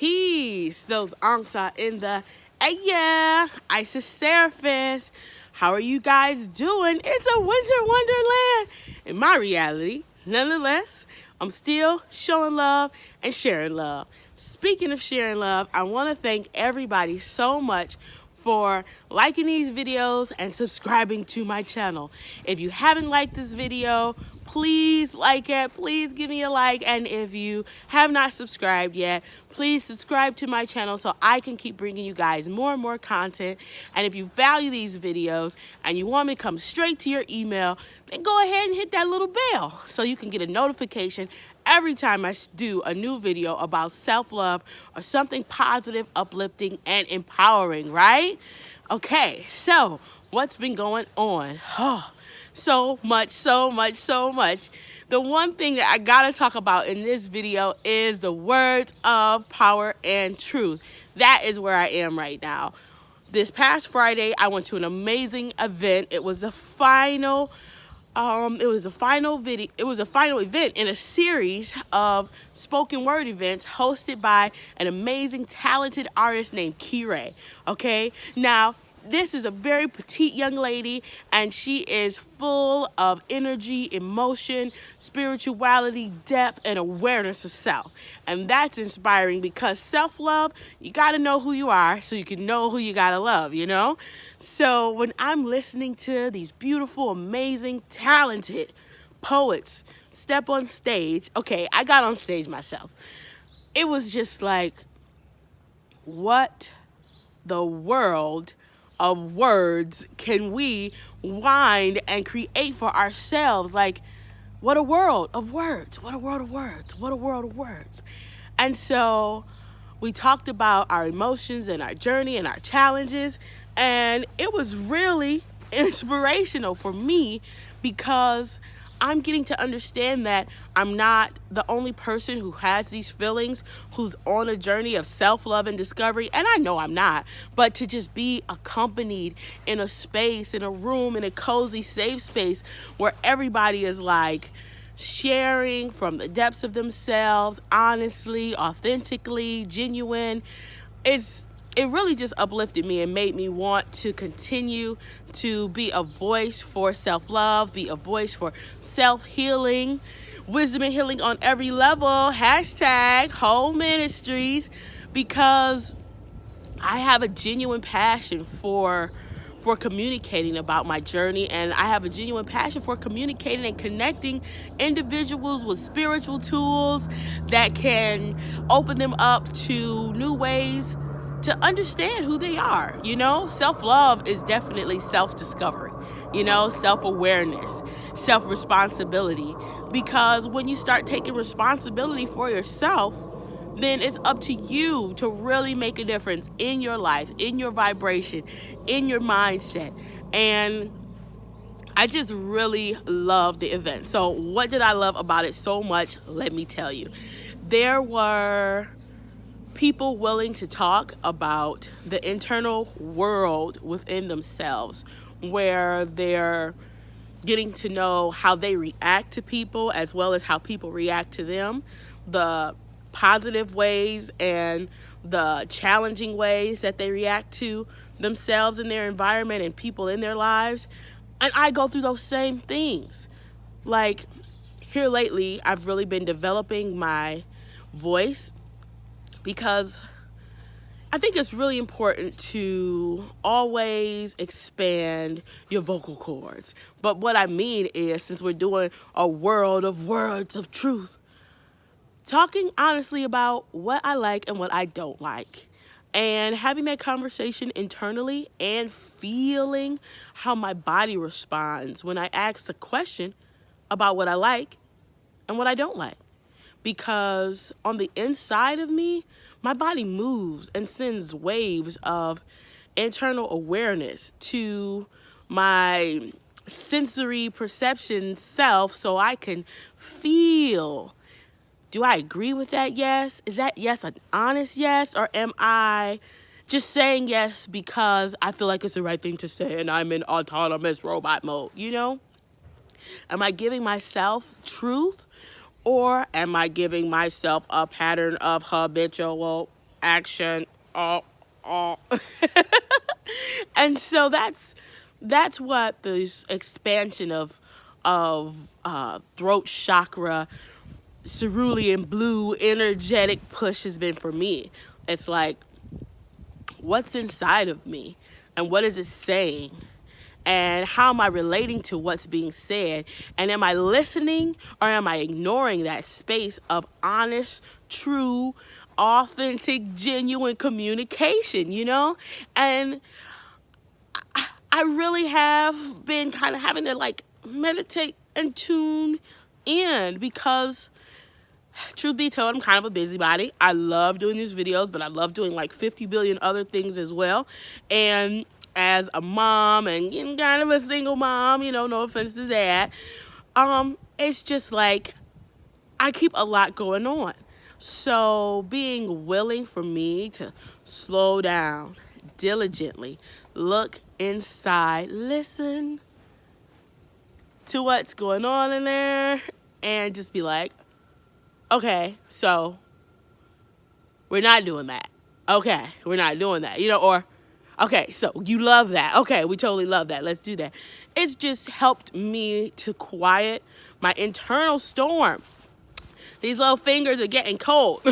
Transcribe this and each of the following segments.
Peace. Those ankhs are in the air. ISiS SeRaPHiS. How are you guys doing? It's a winter wonderland in my reality. Nonetheless, I'm still showing love and sharing love. Speaking of sharing love, I want to thank everybody so much for liking these videos and subscribing to my channel. If you haven't liked this video, please like it. Please give me a like. And if you have not subscribed yet, please subscribe to my channel so I can keep bringing you guys more and more content. And if you value these videos and you want me to come straight to your email, then go ahead and hit that little bell so you can get a notification every time I do a new video about self-love or something positive, uplifting, and empowering, right? Okay, so what's been going on? Oh, so much. The one thing that I gotta talk about in this video is the words of power and truth. That is where I am right now. This past Friday, I went to an amazing event. It was the final event in a series of spoken word events hosted by an amazing, talented artist named Kire. Okay, now this is a very petite young lady, and she is full of energy, emotion, spirituality, depth, and awareness of self. And that's inspiring because self-love, you got to know who you are so you can know who you got to love, you know? So when I'm listening to these beautiful, amazing, talented poets step on stage, okay, I got on stage myself. It was just like, what the world of words can we wind and create for ourselves? Like, what a world of words, what a world of words, what a world of words. And so we talked about our emotions and our journey and our challenges, and it was really inspirational for me because I'm getting to understand that I'm not the only person who has these feelings, who's on a journey of self-love and discovery. And I know I'm not, but to just be accompanied in a space, in a room, in a cozy, safe space where everybody is like sharing from the depths of themselves, honestly, authentically, genuine. It really just uplifted me and made me want to continue to be a voice for self-love, be a voice for self-healing, wisdom and healing on every level, hashtag whole ministries, because I have a genuine passion for communicating about my journey, and I have a genuine passion for communicating and connecting individuals with spiritual tools that can open them up to new ways to understand who they are. You know, self-love is definitely self-discovery, you know, self-awareness, self-responsibility, because when you start taking responsibility for yourself, then it's up to you to really make a difference in your life, in your vibration, in your mindset. And I just really love the event. So what did I love about it so much? Let me tell you. There were people willing to talk about the internal world within themselves, where they're getting to know how they react to people as well as how people react to them, the positive ways and the challenging ways that they react to themselves and their environment and people in their lives. And I go through those same things. Like, here lately, I've really been developing my voice because I think it's really important to always expand your vocal cords. But what I mean is, since we're doing a world of words of truth, talking honestly about what I like and what I don't like, and having that conversation internally and feeling how my body responds when I ask a question about what I like and what I don't like. Because on the inside of me, my body moves and sends waves of internal awareness to my sensory perception self so I can feel. Do I agree with that yes? Is that yes an honest yes? Or am I just saying yes because I feel like it's the right thing to say and I'm in autonomous robot mode, you know? Am I giving myself truth? Or am I giving myself a pattern of habitual action. Oh, oh. And so that's what this expansion of throat chakra, cerulean blue, energetic push has been for me. It's like, what's inside of me, and what is it saying? And how am I relating to what's being said? And am I listening, or am I ignoring that space of honest, true, authentic, genuine communication, you know? And I really have been kind of having to like meditate and tune in, because truth be told, I'm kind of a busybody. I love doing these videos, but I love doing like 50 billion other things as well. And as a mom, and kind of a single mom, no offense to that, it's just like I keep a lot going on. So being willing for me to slow down, diligently look inside, listen to what's going on in there, and just be like, okay, so we're not doing that. Okay, we're not doing that. Or, okay, so you love that. Okay, we totally love that. Let's do that. It's just helped me to quiet my internal storm. These little fingers are getting cold.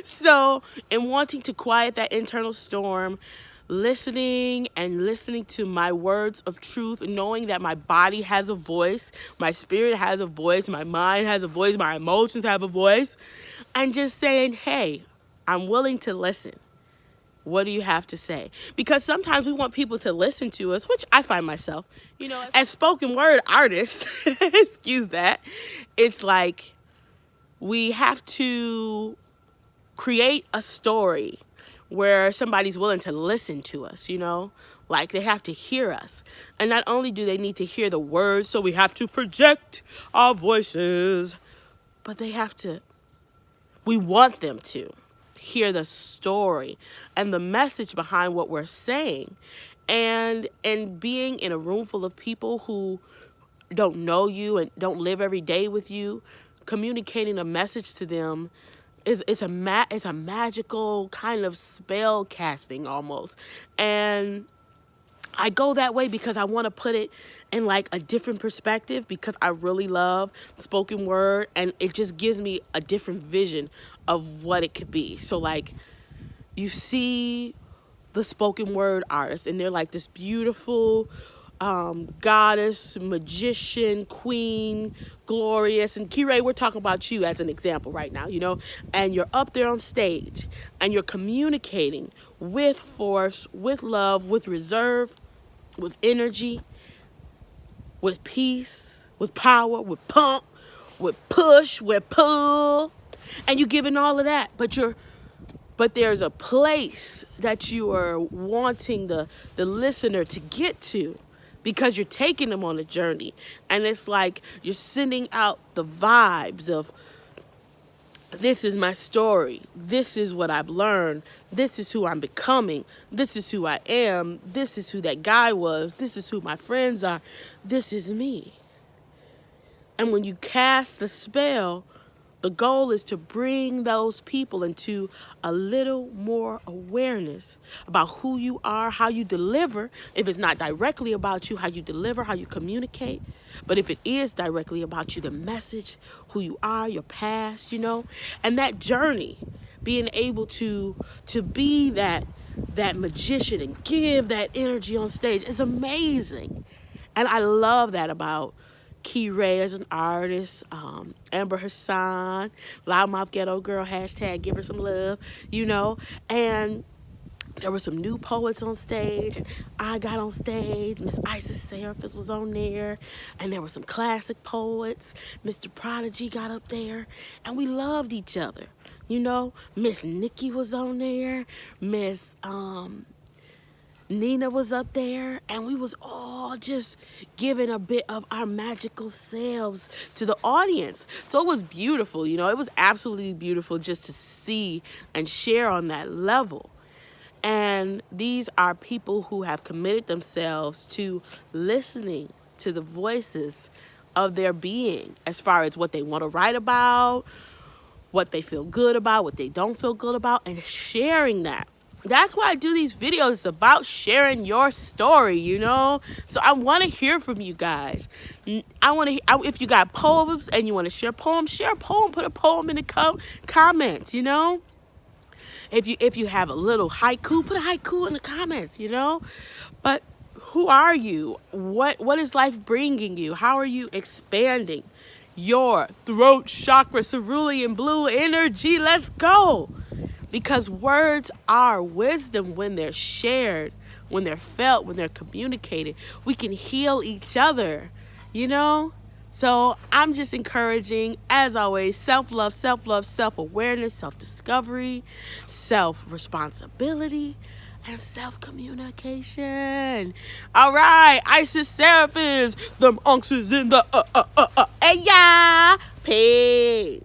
So, in wanting to quiet that internal storm, listening to my words of truth, knowing that my body has a voice, my spirit has a voice, my mind has a voice, my emotions have a voice, and just saying, hey, I'm willing to listen. What do you have to say? Because sometimes we want people to listen to us, which I find myself, as spoken word artists, excuse that, it's like we have to create a story where somebody's willing to listen to us, like they have to hear us. And not only do they need to hear the words, so we have to project our voices, but we want them to hear the story and the message behind what we're saying. And being in a room full of people who don't know you and don't live every day with you, communicating a message to them it's a magical kind of spell casting almost. And I go that way because I want to put it in like a different perspective, because I really love spoken word, and it just gives me a different vision of what it could be. So like, you see the spoken word artist, and they're like this beautiful goddess, magician, queen, glorious. And Kirei, we're talking about you as an example right now, and you're up there on stage and you're communicating with force, with love, with reserve, with energy, with peace, with power, with pump, with push, with pull, and you're giving all of that, but there's a place that you are wanting the listener to get to, because you're taking them on a journey. And it's like you're sending out the vibes of, this is my story, this is what I've learned, this is who I'm becoming, this is who I am, this is who that guy was, this is who my friends are, this is me. And when you cast the spell, the goal is to bring those people into a little more awareness about who you are, how you deliver. If it's not directly about you, how you deliver, how you communicate. But if it is directly about you, the message, who you are, your past, and that journey, being able to be that magician and give that energy on stage is amazing. And I love that about Kirei as an artist, Amber Hassan, Loudmouth Ghetto Girl, hashtag give her some love, and there were some new poets on stage, and I got on stage, Miss ISiS SeRaPHiS was on there, and there were some classic poets, Mr. Prodigy got up there, and we loved each other, Miss Nikki was on there, Miss Nina was up there, and we was all just giving a bit of our magical selves to the audience. So it was beautiful, it was absolutely beautiful just to see and share on that level. And these are people who have committed themselves to listening to the voices of their being, as far as what they want to write about, what they feel good about, what they don't feel good about, and sharing that. That's why I do these videos. It's about sharing your story, you know? So I want to hear from you guys. If you got poems and you want to share a poem, put a poem in the comments, you know? If you have a little haiku, put a haiku in the comments, you know? But who are you? What is life bringing you? How are you expanding your throat chakra, cerulean blue energy? Let's go. Because words are wisdom when they're shared, when they're felt, when they're communicated. We can heal each other, you know? So I'm just encouraging, as always, self-love, self-awareness, self-discovery, self-responsibility, and self-communication. All right, ISiS SeRaPHiS, them unks is in the, hey, yeah, peace.